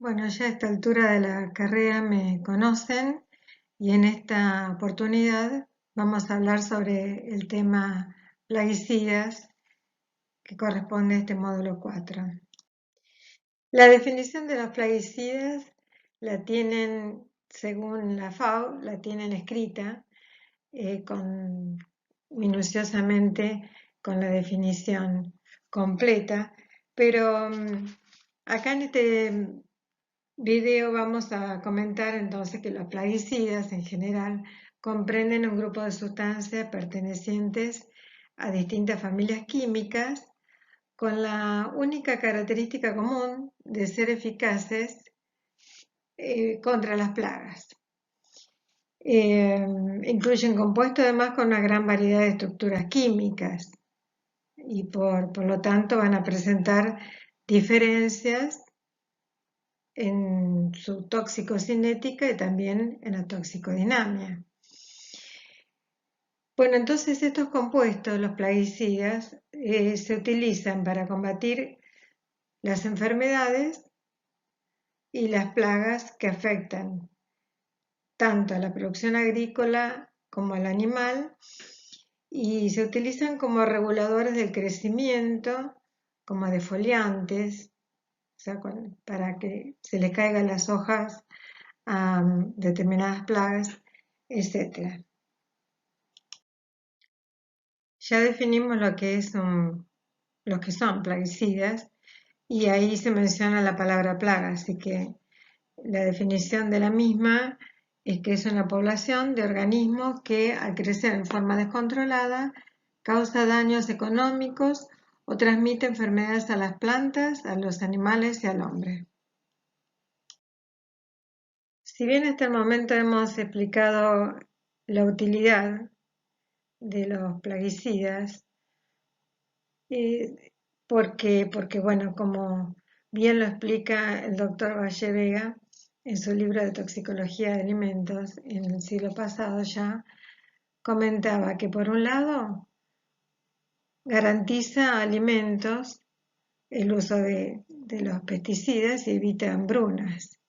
Bueno, ya a esta altura de la carrera me conocen y en esta oportunidad vamos a hablar sobre el tema plaguicidas que corresponde a este módulo 4. La definición de los plaguicidas la tienen, según la FAO, la tienen escrita minuciosamente con la definición completa, pero acá en este video vamos a comentar entonces que los plaguicidas en general comprenden un grupo de sustancias pertenecientes a distintas familias químicas con la única característica común de ser eficaces contra las plagas. Incluyen compuestos además con una gran variedad de estructuras químicas y por lo tanto van a presentar diferencias en su toxicocinética y también en la toxicodinamia. Bueno, entonces estos compuestos, los plaguicidas, se utilizan para combatir las enfermedades y las plagas que afectan tanto a la producción agrícola como al animal y se utilizan como reguladores del crecimiento, como defoliantes, o sea, para que se le caigan las hojas a determinadas plagas, etc. Ya definimos lo que los que son plaguicidas y ahí se menciona la palabra plaga, así que la definición de la misma es que es una población de organismos que al crecer en forma descontrolada causa daños económicos o transmite enfermedades a las plantas, a los animales y al hombre. Si bien hasta el momento hemos explicado la utilidad de los plaguicidas, porque bueno, como bien lo explica el doctor Valle Vega en su libro de toxicología de alimentos en el siglo pasado ya, comentaba que por un lado garantiza alimentos el uso de los pesticidas y evita hambrunas.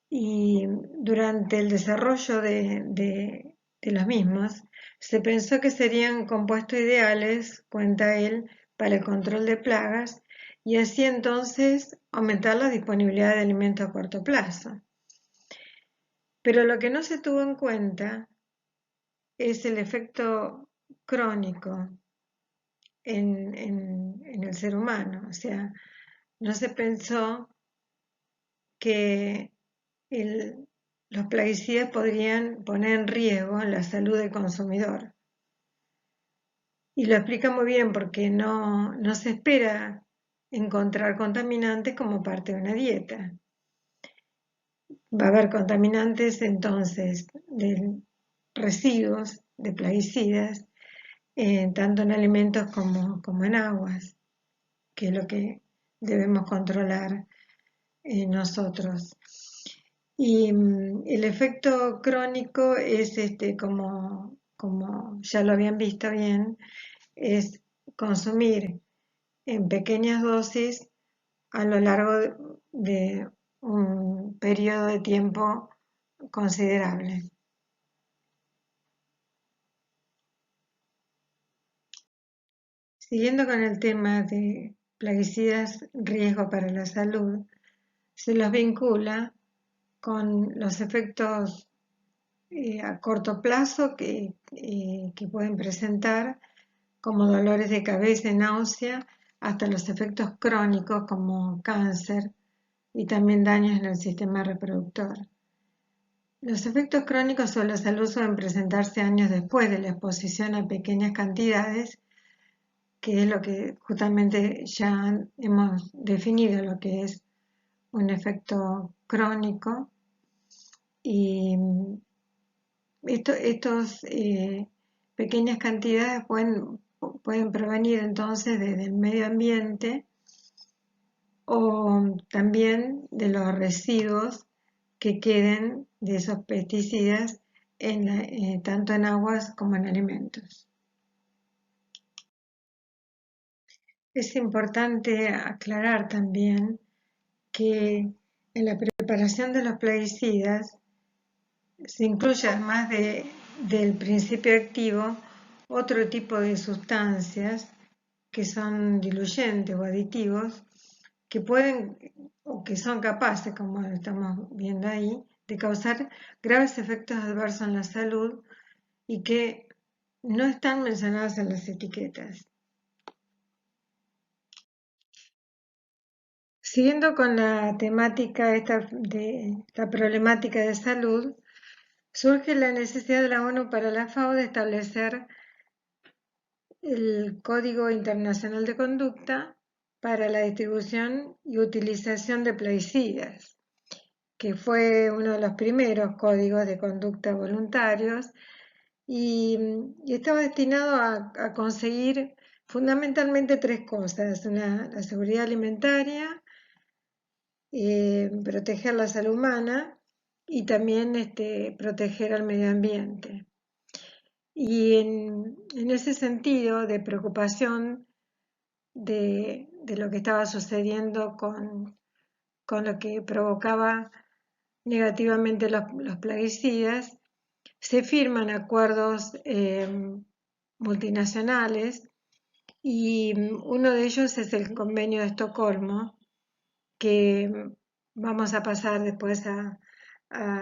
Y durante el desarrollo de los mismos, se pensó que serían compuestos ideales, cuenta él, para el control de plagas y así entonces aumentar la disponibilidad de alimentos a corto plazo. Pero lo que no se tuvo en cuenta es el efecto crónico en el ser humano. O sea, no se pensó que los plaguicidas podrían poner en riesgo la salud del consumidor. Y lo explica muy bien porque no se espera encontrar contaminantes como parte de una dieta. Va a haber contaminantes entonces de residuos de plaguicidas, tanto en alimentos como en aguas, que es lo que debemos controlar nosotros. Y el efecto crónico es como ya lo habían visto bien, es consumir en pequeñas dosis a lo largo de un periodo de tiempo considerable. Siguiendo con el tema de plaguicidas, riesgo para la salud, se los vincula con los efectos a corto plazo que pueden presentar como dolores de cabeza y náusea, hasta los efectos crónicos como cáncer y también daños en el sistema reproductor. Los efectos crónicos sobre la salud suelen presentarse años después de la exposición a pequeñas cantidades, que es lo que justamente ya hemos definido lo que es un efecto crónico. Y estos pequeñas cantidades pueden provenir entonces del medio ambiente o también de los residuos que queden de esos pesticidas tanto en aguas como en alimentos. Es importante aclarar también que en la preparación de los plaguicidas se incluye, además del principio activo, otro tipo de sustancias que son diluyentes o aditivos que pueden o que son capaces, como estamos viendo ahí, de causar graves efectos adversos en la salud y que no están mencionados en las etiquetas. Siguiendo con la temática de la problemática de salud, surge la necesidad de la ONU para la FAO de establecer el Código Internacional de Conducta para la distribución y utilización de plaguicidas, que fue uno de los primeros códigos de conducta voluntarios y estaba destinado a conseguir fundamentalmente tres cosas: la seguridad alimentaria, proteger la salud humana y también proteger al medio ambiente. Y en ese sentido de preocupación de lo que estaba sucediendo con lo que provocaba negativamente los plaguicidas, se firman acuerdos multinacionales y uno de ellos es el Convenio de Estocolmo, que vamos a pasar después a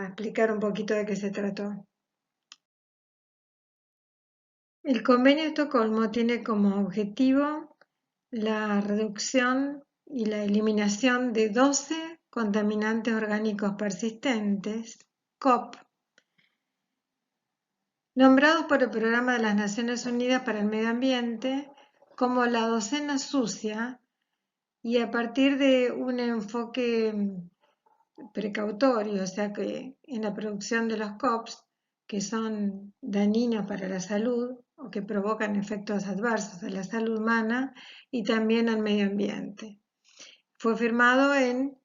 explicar un poquito de qué se trató. El Convenio de Estocolmo tiene como objetivo la reducción y la eliminación de 12 contaminantes orgánicos persistentes, COP, nombrados por el Programa de las Naciones Unidas para el Medio Ambiente como la docena sucia, y a partir de un enfoque precautorio, o sea que en la producción de los COPs, que son dañinos para la salud o que provocan efectos adversos a la salud humana y también al medio ambiente. Fue firmado en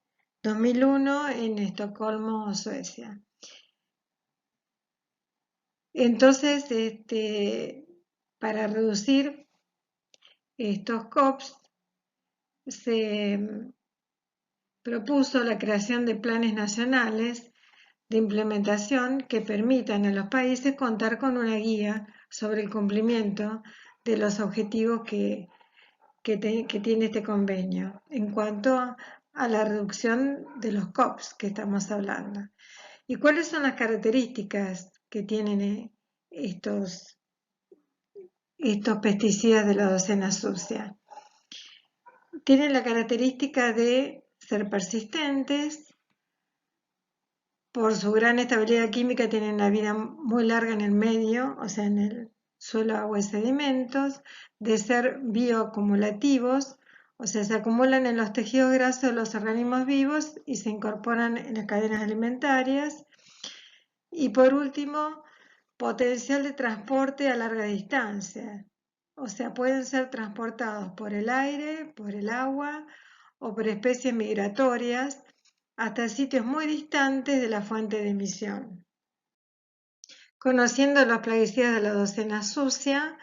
2001 en Estocolmo, Suecia. Entonces, para reducir estos COPs, se propuso la creación de planes nacionales de implementación que permitan a los países contar con una guía sobre el cumplimiento de los objetivos que tiene este convenio en cuanto a la reducción de los COPs que estamos hablando. ¿Y cuáles son las características que tienen estos pesticidas de la docena sucia? Tienen la característica de ser persistentes. Por su gran estabilidad química tienen una vida muy larga en el medio, o sea, en el suelo, agua y sedimentos, de ser bioacumulativos, o sea, se acumulan en los tejidos grasos de los organismos vivos y se incorporan en las cadenas alimentarias. Y por último, potencial de transporte a larga distancia, o sea, pueden ser transportados por el aire, por el agua o por especies migratorias hasta sitios muy distantes de la fuente de emisión. Conociendo los plaguicidas de la docena sucia,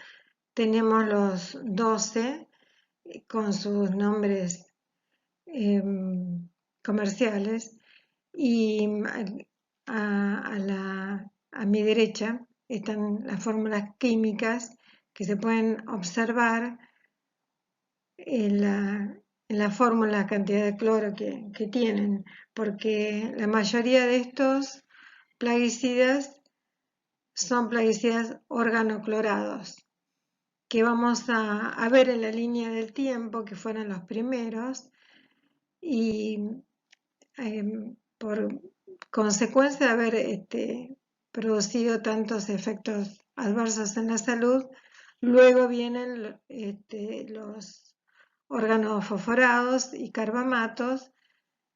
tenemos los 12 con sus nombres comerciales, y a mi derecha están las fórmulas químicas que se pueden observar en la fórmula, la cantidad de cloro que tienen, porque la mayoría de estos plaguicidas son plaguicidas organoclorados, que vamos a ver en la línea del tiempo, que fueron los primeros, y por consecuencia de haber producido tantos efectos adversos en la salud, luego vienen los órganos fosforados y carbamatos,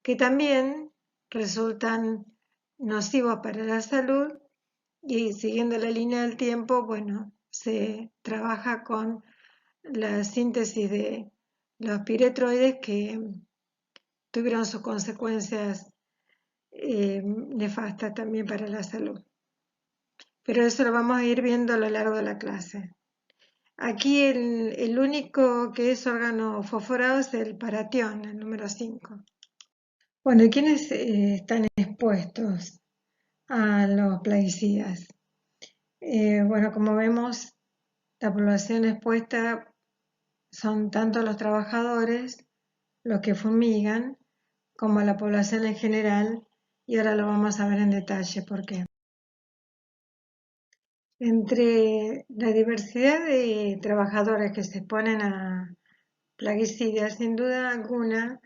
que también resultan nocivos para la salud, y siguiendo la línea del tiempo, bueno, se trabaja con la síntesis de los piretroides que tuvieron sus consecuencias nefastas también para la salud. Pero eso lo vamos a ir viendo a lo largo de la clase. Aquí el único que es órgano fosforado es el paratión, el número 5. Bueno, ¿y quiénes están expuestos a los plaguicidas? Bueno, como vemos, la población expuesta son tanto los trabajadores, los que fumigan, como la población en general, y ahora lo vamos a ver en detalle por qué. Entre la diversidad de trabajadores que se exponen a plaguicidas, sin duda alguna,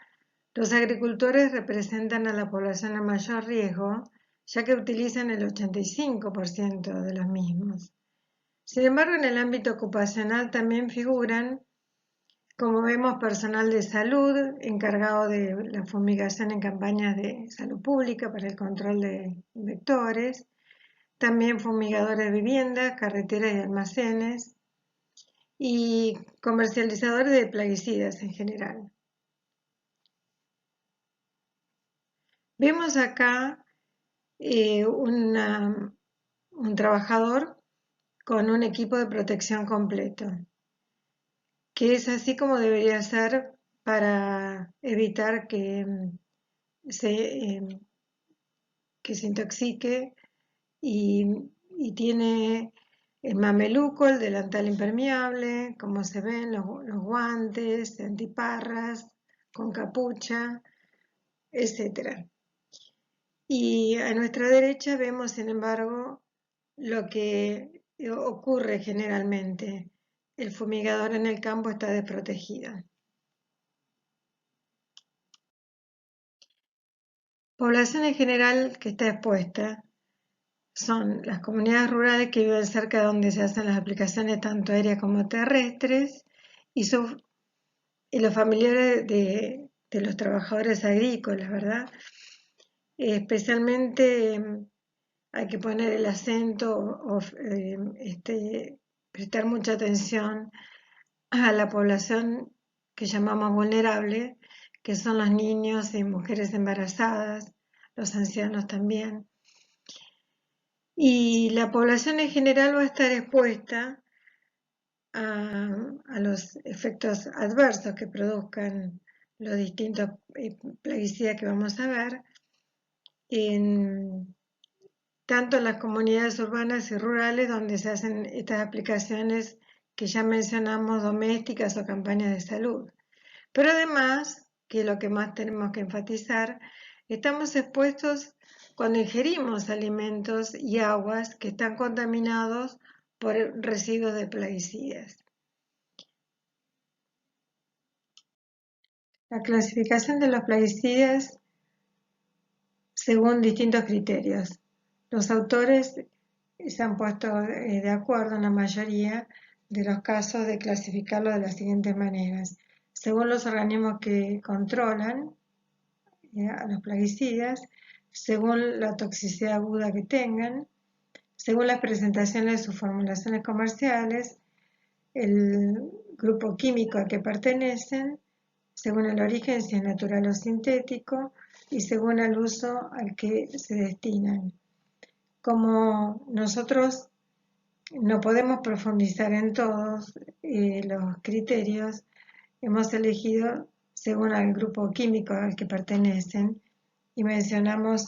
los agricultores representan a la población en mayor riesgo, ya que utilizan el 85% de los mismos. Sin embargo, en el ámbito ocupacional también figuran, como vemos, personal de salud encargado de la fumigación en campañas de salud pública para el control de vectores, también fumigadores de viviendas, carreteras y almacenes, y comercializadores de plaguicidas en general. Vemos acá un trabajador con un equipo de protección completo, que es así como debería ser para evitar se, que se intoxique y tiene el mameluco, el delantal impermeable, como se ven, los guantes, antiparras, con capucha, etc. Y a nuestra derecha vemos, sin embargo, lo que ocurre generalmente. El fumigador en el campo está desprotegido. Población en general que está expuesta son las comunidades rurales que viven cerca de donde se hacen las aplicaciones tanto aéreas como terrestres y, y los familiares de los trabajadores agrícolas, ¿verdad? Especialmente hay que poner el acento prestar mucha atención a la población que llamamos vulnerable, que son los niños y mujeres embarazadas, los ancianos también. Y la población en general va a estar expuesta a los efectos adversos que produzcan los distintos plaguicidas que vamos a ver, tanto en las comunidades urbanas y rurales donde se hacen estas aplicaciones que ya mencionamos, domésticas o campañas de salud. Pero además, que es lo que más tenemos que enfatizar, estamos expuestos cuando ingerimos alimentos y aguas que están contaminados por residuos de plaguicidas. La clasificación de los plaguicidas según distintos criterios. Los autores se han puesto de acuerdo en la mayoría de los casos de clasificarlo de las siguientes maneras. Según los organismos que controlan a los plaguicidas, según la toxicidad aguda que tengan, según las presentaciones de sus formulaciones comerciales, el grupo químico al que pertenecen, según el origen, si es natural o sintético, y según el uso al que se destinan. Como nosotros no podemos profundizar en todos los criterios, hemos elegido según el grupo químico al que pertenecen y mencionamos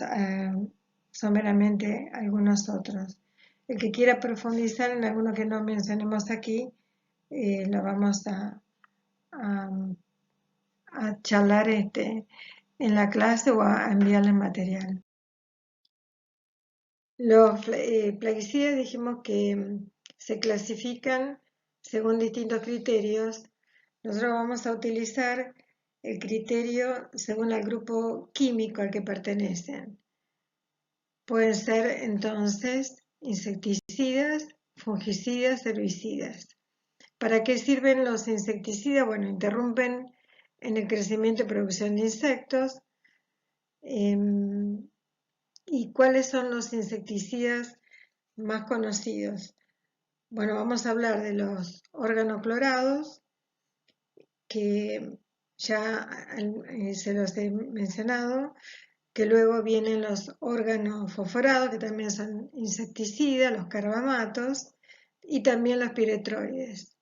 someramente algunos otros. El que quiera profundizar en alguno que no mencionemos aquí, lo vamos a charlar en la clase o a enviarles material. Los plaguicidas dijimos que se clasifican según distintos criterios. Nosotros vamos a utilizar el criterio según el grupo químico al que pertenecen. Pueden ser entonces insecticidas, fungicidas, herbicidas. ¿Para qué sirven los insecticidas? Bueno, interrumpen en el crecimiento y producción de insectos. ¿Y cuáles son los insecticidas más conocidos? Bueno, vamos a hablar de los organoclorados, que ya se los he mencionado, que luego vienen los organofosforados, que también son insecticidas, los carbamatos, y también los piretroides.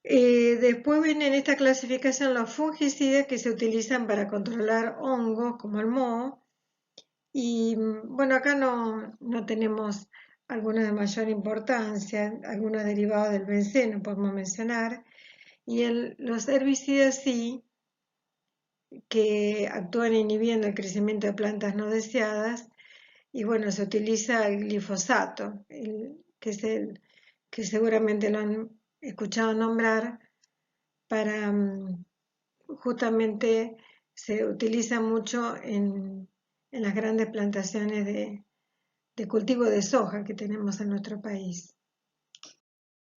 Después vienen en esta clasificación los fungicidas que se utilizan para controlar hongos como el moho. Y bueno, acá no tenemos algunos de mayor importancia, algunos derivados del benceno podemos mencionar. Y los herbicidas sí, que actúan inhibiendo el crecimiento de plantas no deseadas. Y bueno, se utiliza el glifosato, que es el que seguramente lo han escuchado nombrar, para justamente se utiliza mucho en las grandes plantaciones de cultivo de soja que tenemos en nuestro país.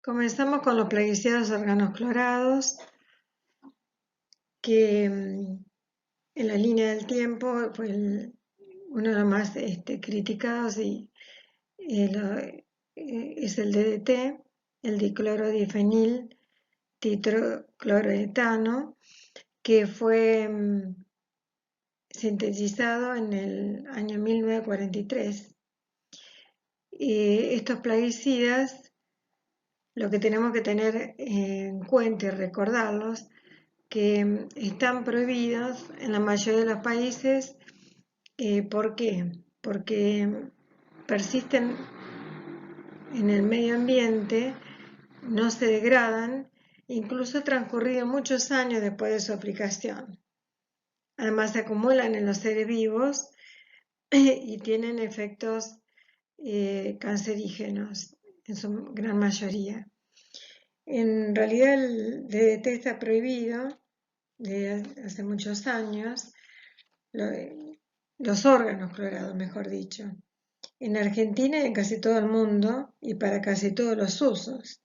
Comenzamos con los plaguicidas organoclorados, que en la línea del tiempo fue uno de los más criticados y es el DDT, el diclorodifenil titrocloroetano, que fue sintetizado en el año 1943. Estos plaguicidas, lo que tenemos que tener en cuenta y recordarlos, que están prohibidos en la mayoría de los países. ¿Por qué? Porque persisten en el medio ambiente, no se degradan, incluso transcurrido muchos años después de su aplicación. Además se acumulan en los seres vivos y tienen efectos cancerígenos en su gran mayoría. En realidad el DDT está prohibido desde hace muchos años, los órganos clorados, mejor dicho, en Argentina y en casi todo el mundo y para casi todos los usos,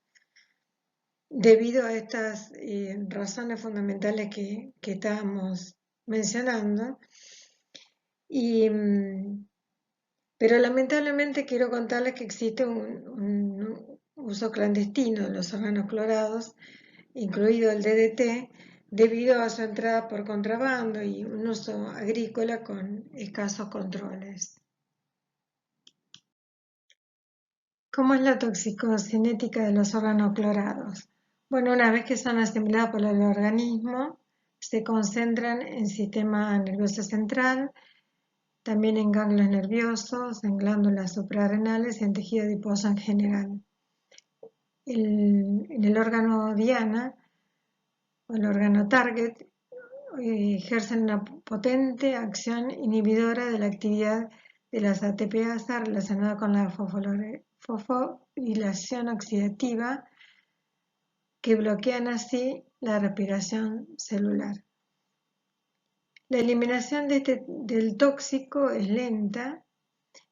debido a estas razones fundamentales que estábamos mencionando. Pero lamentablemente quiero contarles que existe un uso clandestino de los órganos clorados, incluido el DDT, debido a su entrada por contrabando y un uso agrícola con escasos controles. ¿Cómo es la toxicocinética de los órganos clorados? Bueno, una vez que son asimilados por el organismo, se concentran en el sistema nervioso central, también en ganglios nerviosos, en glándulas suprarrenales y en tejido adiposo en general. En el órgano diana o el órgano target ejercen una potente acción inhibidora de la actividad de las ATPasa relacionada con la fosforilación oxidativa, que bloquean así la respiración celular. La eliminación del tóxico es lenta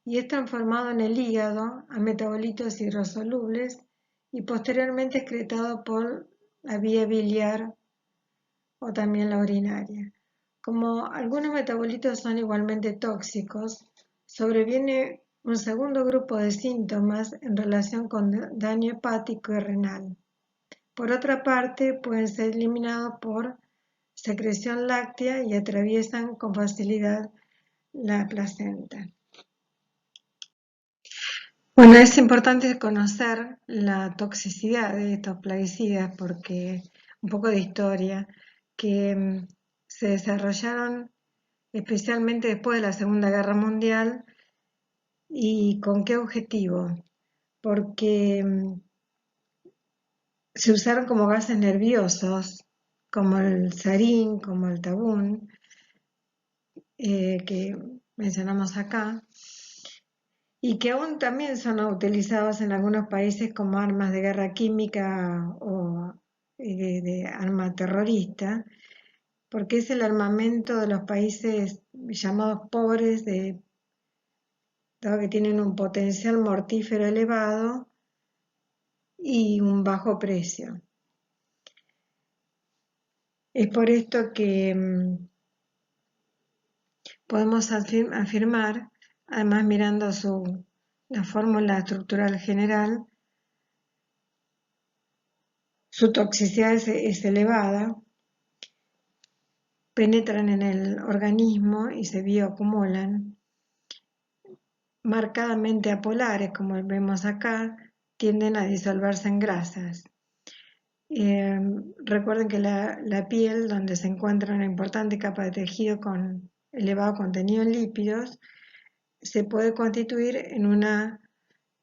y es transformado en el hígado a metabolitos hidrosolubles y posteriormente excretado por la vía biliar o también la urinaria. Como algunos metabolitos son igualmente tóxicos, sobreviene un segundo grupo de síntomas en relación con daño hepático y renal. Por otra parte, pueden ser eliminados por secreción láctea y atraviesan con facilidad la placenta. Bueno, es importante conocer la toxicidad de estos plaguicidas porque un poco de historia, que se desarrollaron especialmente después de la Segunda Guerra Mundial. ¿Y con qué objetivo? Porque se usaron como gases nerviosos, como el sarín, como el tabún, que mencionamos acá, y que aún también son utilizados en algunos países como armas de guerra química o de arma terrorista, porque es el armamento de los países llamados pobres, dado que tienen un potencial mortífero elevado y un bajo precio. Es por esto que podemos afirmar, además mirando la fórmula estructural general, su toxicidad es elevada, penetran en el organismo y se bioacumulan, marcadamente apolares, como vemos acá, tienden a disolverse en grasas. Eh, Recuerden que la piel, donde se encuentra una importante capa de tejido con elevado contenido en lípidos, se puede constituir en una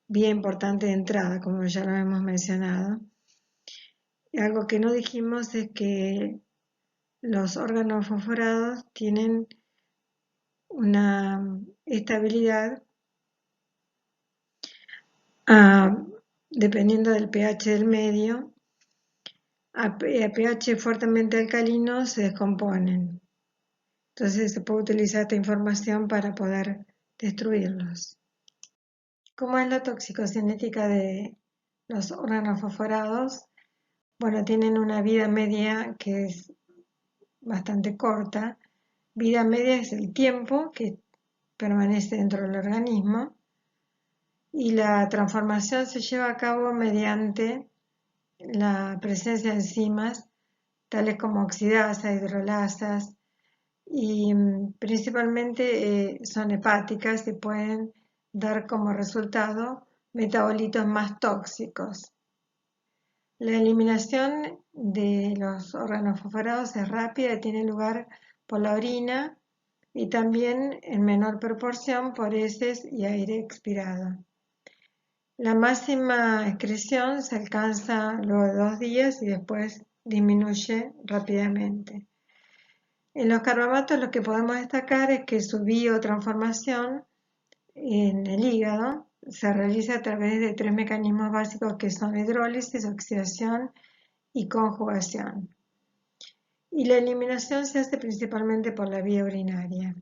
vía importante de entrada, como ya lo hemos mencionado. Y algo que no dijimos es que los órganos fosforados tienen una estabilidad ah, dependiendo del pH del medio. A pH fuertemente alcalino se descomponen. Entonces se puede utilizar esta información para poder destruirlos. ¿Cómo es la toxicocinética de los órganos fosforados? Bueno, tienen una vida media que es bastante corta. Vida media es el tiempo que permanece dentro del organismo y la transformación se lleva a cabo mediante la presencia de enzimas tales como oxidasa, hidrolasas y principalmente son hepáticas y pueden dar como resultado metabolitos más tóxicos. La eliminación de los órganos fosforados es rápida y tiene lugar por la orina y también en menor proporción por heces y aire expirado. La máxima excreción se alcanza luego de 2 días y después disminuye rápidamente. En los carbamatos lo que podemos destacar es que su biotransformación en el hígado se realiza a través de 3 mecanismos básicos que son hidrólisis, oxidación y conjugación. Y la eliminación se hace principalmente por la vía urinaria.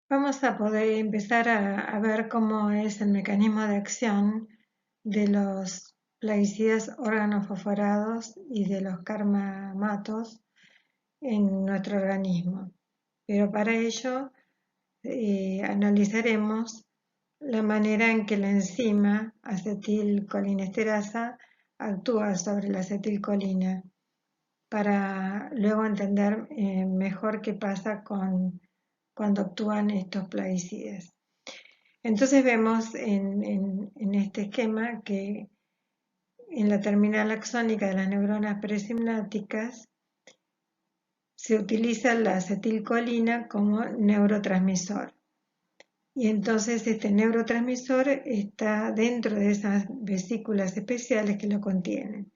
Vamos a poder empezar a ver cómo es el mecanismo de acción de los plaguicidas órganos fosforados y de los carbamatos en nuestro organismo. Pero para ello analizaremos la manera en que la enzima acetilcolinesterasa actúa sobre la acetilcolina para luego entender mejor qué pasa cuando actúan estos plaguicidas. Entonces vemos en este esquema que en la terminal axónica de las neuronas presindnápticas se utiliza la acetilcolina como neurotransmisor. Y entonces este neurotransmisor está dentro de esas vesículas especiales que lo contienen.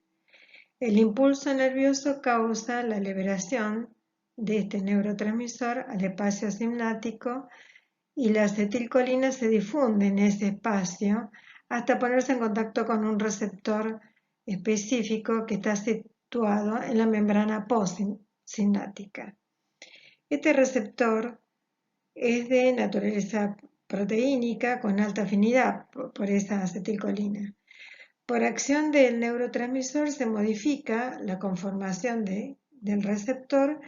El impulso nervioso causa la liberación de este neurotransmisor al espacio simnático y la acetilcolina se difunde en ese espacio hasta ponerse en contacto con un receptor específico que está situado en la membrana postsináptica. Este receptor es de naturaleza proteínica con alta afinidad por esa acetilcolina. Por acción del neurotransmisor se modifica la conformación del receptor,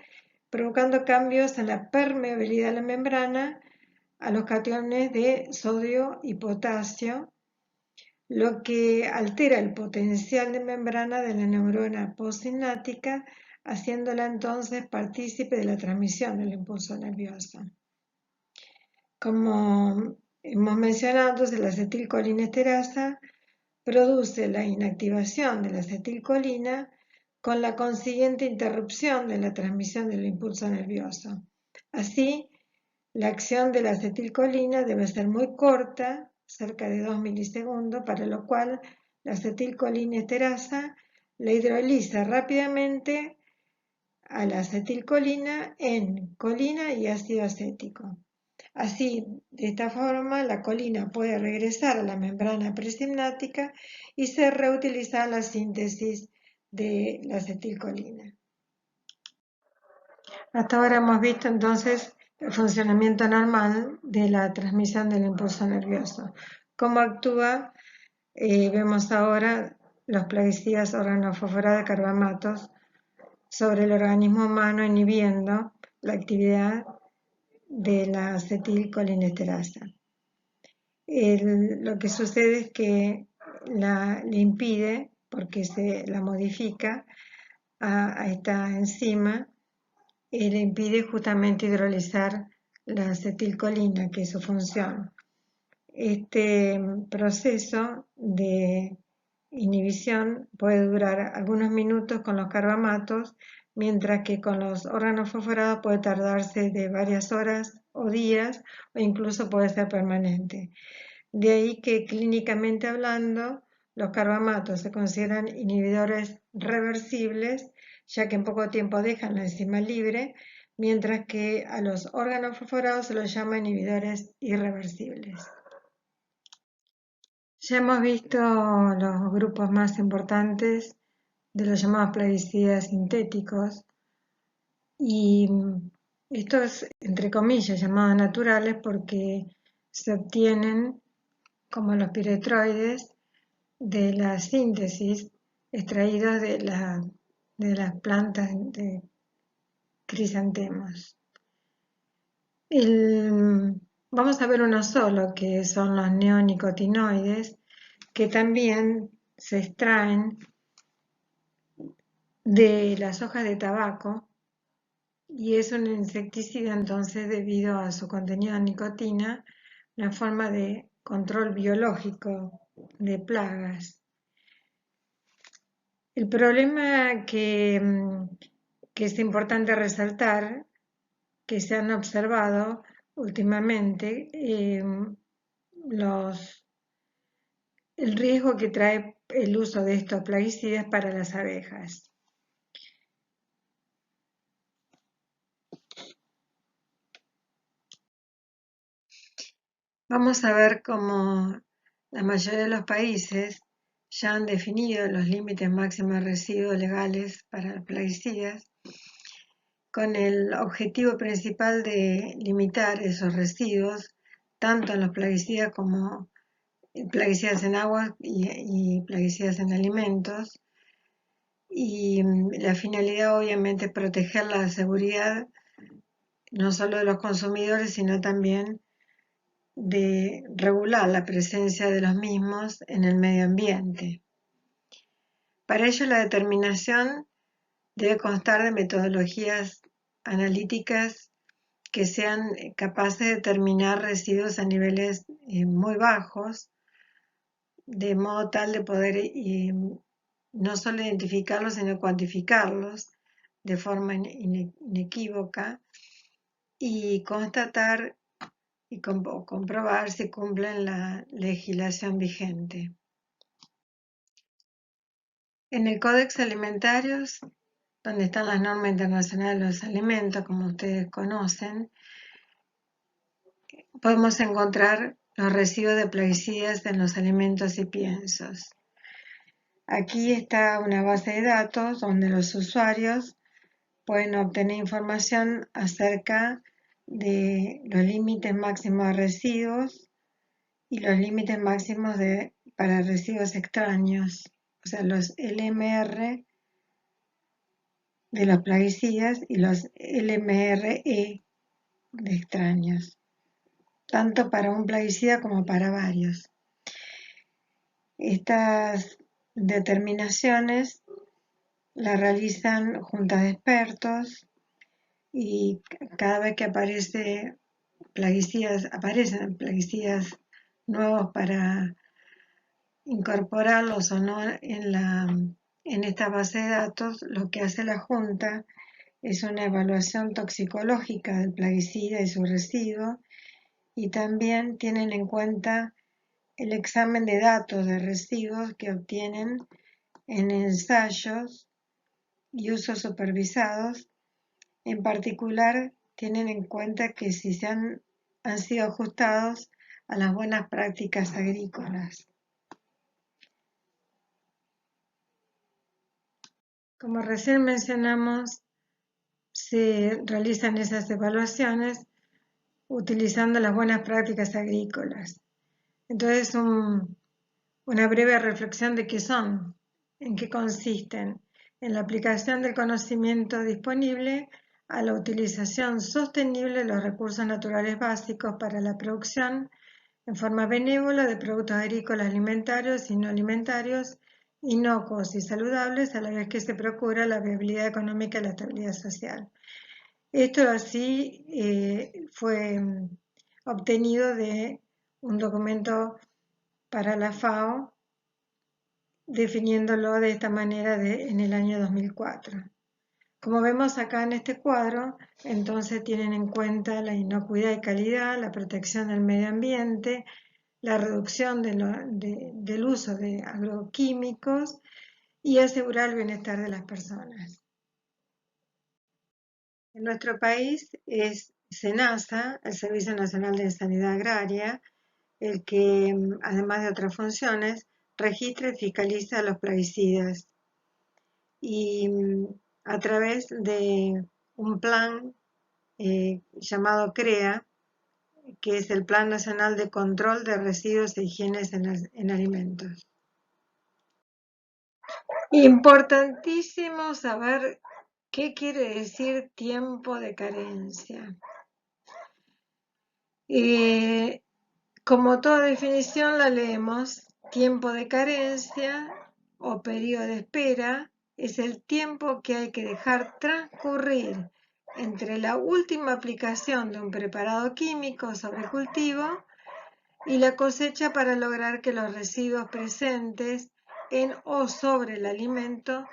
provocando cambios en la permeabilidad de la membrana a los cationes de sodio y potasio, lo que altera el potencial de membrana de la neurona postsináptica, haciéndola entonces partícipe de la transmisión del impulso nervioso. Como hemos mencionado, entonces la acetilcolinesterasa produce la inactivación de la acetilcolina con la consiguiente interrupción de la transmisión del impulso nervioso. Así, la acción de la acetilcolina debe ser muy corta, cerca de 2 milisegundos, para lo cual la acetilcolinesterasa la hidroliza rápidamente a la acetilcolina en colina y ácido acético. Así, de esta forma, la colina puede regresar a la membrana presindnáptica y ser reutilizada en la síntesis de la acetilcolina. Hasta ahora hemos visto entonces el funcionamiento normal de la transmisión del impulso nervioso. ¿Cómo actúa? Vemos ahora los plaguicidas organofosforados de carbamatos sobre el organismo humano inhibiendo la actividad de la acetilcolinesterasa. Lo que sucede es que le impide, porque se la modifica a esta enzima, le impide justamente hidrolizar la acetilcolina, que es su función. Este proceso de inhibición puede durar algunos minutos con los carbamatos, mientras que con los órganos fosforados puede tardarse de varias horas o días o incluso puede ser permanente. De ahí que clínicamente hablando, los carbamatos se consideran inhibidores reversibles, ya que en poco tiempo dejan la enzima libre, mientras que a los órganos fosforados se los llama inhibidores irreversibles. Ya hemos visto los grupos más importantes de los llamados plaguicidas sintéticos y estos, entre comillas, llamados naturales porque se obtienen, como los piretroides, de la síntesis extraídos de las plantas de crisantemos. Vamos a ver uno solo, que son los neonicotinoides, que también se extraen de las hojas de tabaco y es un insecticida entonces debido a su contenido de nicotina, una forma de control biológico de plagas. El problema que es importante resaltar, que se han observado últimamente, el riesgo que trae el uso de estos plaguicidas para las abejas. Vamos a ver cómo la mayoría de los países ya han definido los límites máximos de residuos legales para los plaguicidas, con el objetivo principal de limitar esos residuos, tanto en los plaguicidas como plaguicidas en agua y plaguicidas en alimentos. Y la finalidad obviamente es proteger la seguridad no solo de los consumidores, sino también de regular la presencia de los mismos en el medio ambiente. Para ello, la determinación debe constar de metodologías analíticas que sean capaces de determinar residuos a niveles muy bajos, de modo tal de poder no solo identificarlos, sino cuantificarlos de forma inequívoca y constatar y comprobar si cumplen la legislación vigente. En el Códex Alimentarios, donde están las normas internacionales de los alimentos, como ustedes conocen, podemos encontrar los residuos de plaguicidas en los alimentos y piensos. Aquí está una base de datos donde los usuarios pueden obtener información acerca de los límites máximos de residuos y los límites máximos para residuos extraños, o sea, los LMR de los plaguicidas y los LMRE de extraños, tanto para un plaguicida como para varios. Estas determinaciones las realizan juntas de expertos y cada vez que aparecen plaguicidas nuevos para incorporarlos o no en esta base de datos, lo que hace la Junta es una evaluación toxicológica del plaguicida y su residuo y también tienen en cuenta el examen de datos de residuos que obtienen en ensayos y usos supervisados. En particular, tienen en cuenta que si han sido ajustados a las buenas prácticas agrícolas. Como recién mencionamos, se realizan esas evaluaciones utilizando las buenas prácticas agrícolas. Entonces, una breve reflexión de qué son, en qué consisten, en la aplicación del conocimiento disponible a la utilización sostenible de los recursos naturales básicos para la producción en forma benévola de productos agrícolas alimentarios y no alimentarios, inocuos y saludables, a la vez que se procura la viabilidad económica y la estabilidad social. Esto así fue obtenido de un documento para la FAO definiéndolo de esta manera en el año 2004. Como vemos acá en este cuadro, entonces tienen en cuenta la inocuidad y calidad, la protección del medio ambiente, la reducción del uso de agroquímicos y asegurar el bienestar de las personas. En nuestro país es SENASA, el Servicio Nacional de Sanidad Agraria, el que, además de otras funciones, registra y fiscaliza los plaguicidas. Y a través de un plan llamado CREA, que es el Plan Nacional de Control de Residuos e Higiene en Alimentos. Importantísimo saber qué quiere decir tiempo de carencia. Como toda definición la leemos, tiempo de carencia o periodo de espera es el tiempo que hay que dejar transcurrir entre la última aplicación de un preparado químico sobre cultivo y la cosecha para lograr que los residuos presentes en o sobre el alimento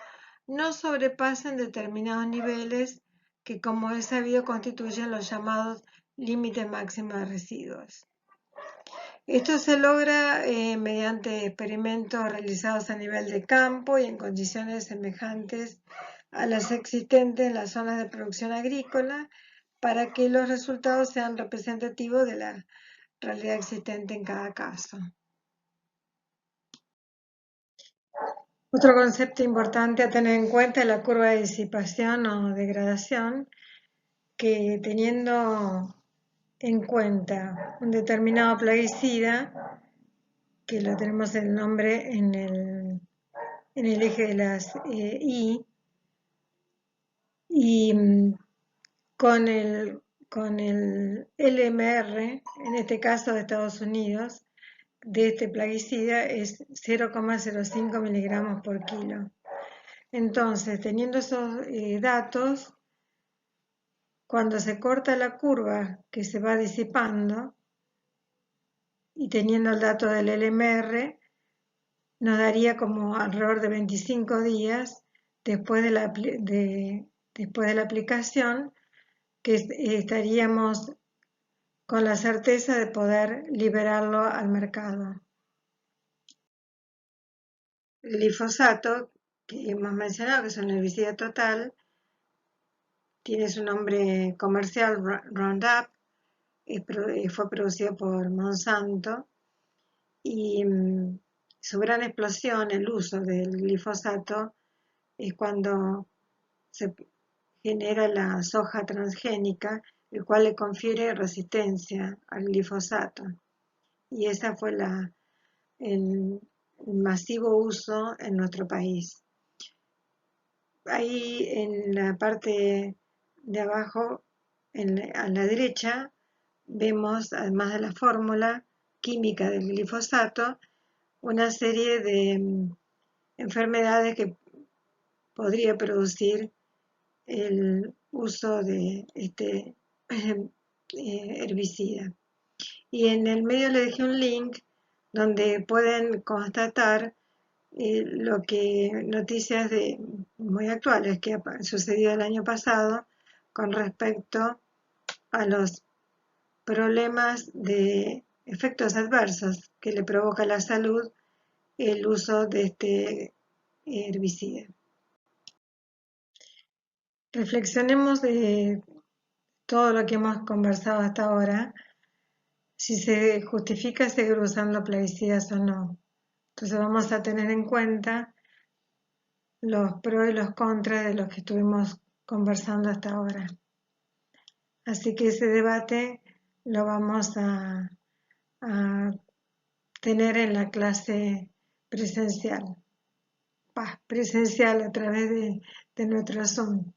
no sobrepasen determinados niveles que, como es sabido, constituyen los llamados límites máximos de residuos. Esto se logra mediante experimentos realizados a nivel de campo y en condiciones semejantes a las existentes en las zonas de producción agrícola para que los resultados sean representativos de la realidad existente en cada caso. Otro concepto importante a tener en cuenta es la curva de disipación o degradación, que teniendo en cuenta un determinado plaguicida, que lo tenemos el nombre en el eje de las I, y con el LMR, en este caso de Estados Unidos, de este plaguicida es 0,05 miligramos por kilo. Entonces, teniendo esos datos, cuando se corta la curva que se va disipando y teniendo el dato del LMR, nos daría como alrededor de 25 días después de la aplicación que estaríamos con la certeza de poder liberarlo al mercado. El glifosato, que hemos mencionado, que es un herbicida total, tiene su nombre comercial Roundup, fue producido por Monsanto y su gran explosión, el uso del glifosato, es cuando se genera la soja transgénica, el cual le confiere resistencia al glifosato. Y ese fue el masivo uso en nuestro país. Ahí en la parte de abajo, a la derecha, vemos, además de la fórmula química del glifosato, una serie de enfermedades que podría producir el uso de este herbicida. Y en el medio le dejé un link donde pueden constatar noticias muy actuales que sucedió el año pasado con respecto a los problemas de efectos adversos que le provoca a la salud el uso de este herbicida. Reflexionemos de todo lo que hemos conversado hasta ahora, si se justifica seguir usando plaguicidas o no. Entonces vamos a tener en cuenta los pros y los contras de los que estuvimos conversando hasta ahora. Así que ese debate lo vamos a tener en la clase presencial. Presencial a través de nuestro Zoom.